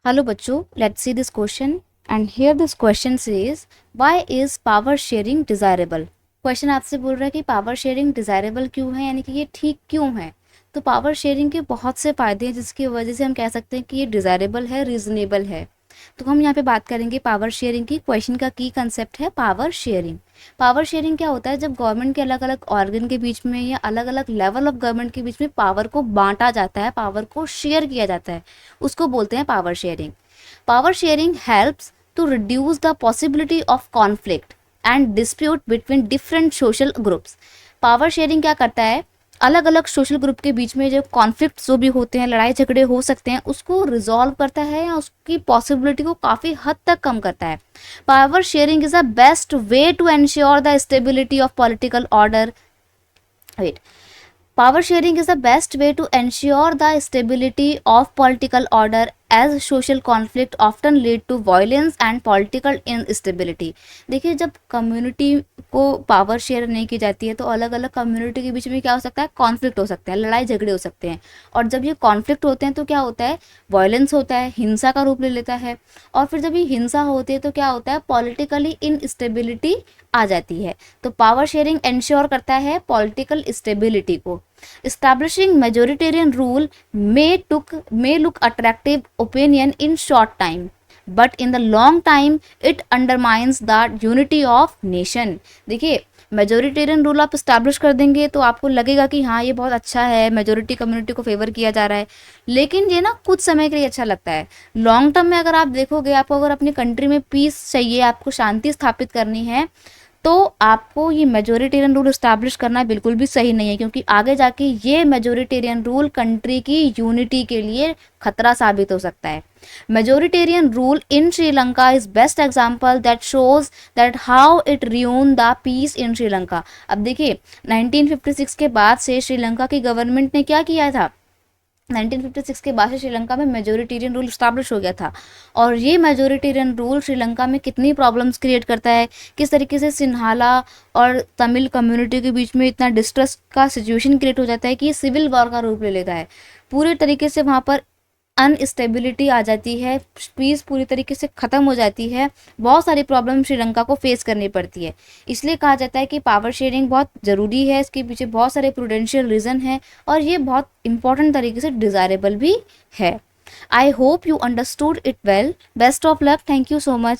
Hello बच्चों, let's see this question and here this question says why is power sharing desirable. Question आपसे बोल रहा है कि पावर शेयरिंग डिजायरेबल क्यों है, यानी कि ये ठीक क्यों है। तो पावर शेयरिंग के बहुत से फायदे हैं जिसकी वजह से हम कह सकते हैं कि ये डिजायरेबल है, रीजनेबल है। तो हम यहाँ पे बात करेंगे पावर शेयरिंग की। क्वेश्चन का की कंसेप्ट है पावर शेयरिंग। पावर शेयरिंग क्या होता है, जब गवर्नमेंट के अलग अलग ऑर्गन के बीच में या अलग अलग लेवल ऑफ गवर्नमेंट के बीच में पावर को बांटा जाता है, पावर को शेयर किया जाता है, उसको बोलते हैं power sharing. Power sharing helps to reduce the possibility of conflict and dispute between different social groups. Power sharing क्या करता है, अलग अलग सोशल ग्रुप के बीच में जो कॉन्फ्लिक्ट जो भी होते हैं, लड़ाई झगड़े हो सकते हैं, उसको रिजॉल्व करता है या उसकी पॉसिबिलिटी को काफ़ी हद तक कम करता है। Power sharing is the best way to ensure the stability of political order. Wait, power sharing is the best way to ensure the stability of political order as social conflict often lead to violence and political instability। देखिए, जब community को power share नहीं की जाती है तो अलग अलग कम्युनिटी के बीच में क्या हो सकता है, कॉन्फ्लिक्ट हो सकता है, लड़ाई झगड़े हो सकते हैं। और जब ये कॉन्फ्लिक्ट होते हैं तो क्या होता है, वायलेंस होता है, हिंसा का रूप ले लेता है। और फिर जब ये हिंसा होती है तो क्या होता है, पॉलिटिकली इनस्टेबिलिटी आ जाती है। तो पावर शेयरिंग इंश्योर करता है पॉलिटिकल स्टेबिलिटी को। Establishing majoritarian rule may look attractive opinion in short time, but in the long time it undermines the unity of nation। देखिए, मेजोरिटेरियन रूल आप इस्टेब्लिश कर देंगे तो आपको लगेगा कि हाँ ये बहुत अच्छा है, मेजोरिटी कम्युनिटी को फेवर किया जा रहा है, लेकिन ये ना कुछ समय के लिए अच्छा लगता है। लॉन्ग टर्म में अगर आप देखोगे, आपको अगर अपनी कंट्री में पीस चाहिए, आपको शांति स्थापित करनी है, तो आपको ये मेजोरिटेरियन रूल इस्टेब्लिश करना बिल्कुल भी सही नहीं है, क्योंकि आगे जाके ये मेजोरिटेरियन रूल कंट्री की यूनिटी के लिए खतरा साबित हो सकता है। Majoritarian rule in Sri Lanka is best example that shows that how it ruined the peace in Sri Lanka. अब देखिए, 1956 के बाद से श्रीलंका की गवर्नमेंट ने क्या किया था, 1956 के बाद से श्रीलंका में मेजोरिटेरियन रूल स्टैब्लिश हो गया था। और ये मेजोरिटेरियन रूल श्रीलंका में कितनी प्रॉब्लम्स क्रिएट करता है, किस तरीके से सिन्हाला और तमिल कम्युनिटी के बीच में इतना डिस्ट्रेस का सिचुएशन क्रिएट हो जाता है कि ये सिविल वॉर का रूप ले लेता है। पूरे तरीके से वहाँ पर अनस्टेबिलिटी आ जाती है, पीस पूरी तरीके से ख़त्म हो जाती है, बहुत सारी प्रॉब्लम श्रीलंका को फेस करनी पड़ती है। इसलिए कहा जाता है कि पावर शेयरिंग बहुत ज़रूरी है, इसके पीछे बहुत सारे प्रूडेंशियल रीज़न है और ये बहुत इंपॉर्टेंट तरीके से डिज़ायरेबल भी है। I hope you understood it well. Best of luck. Thank you so much.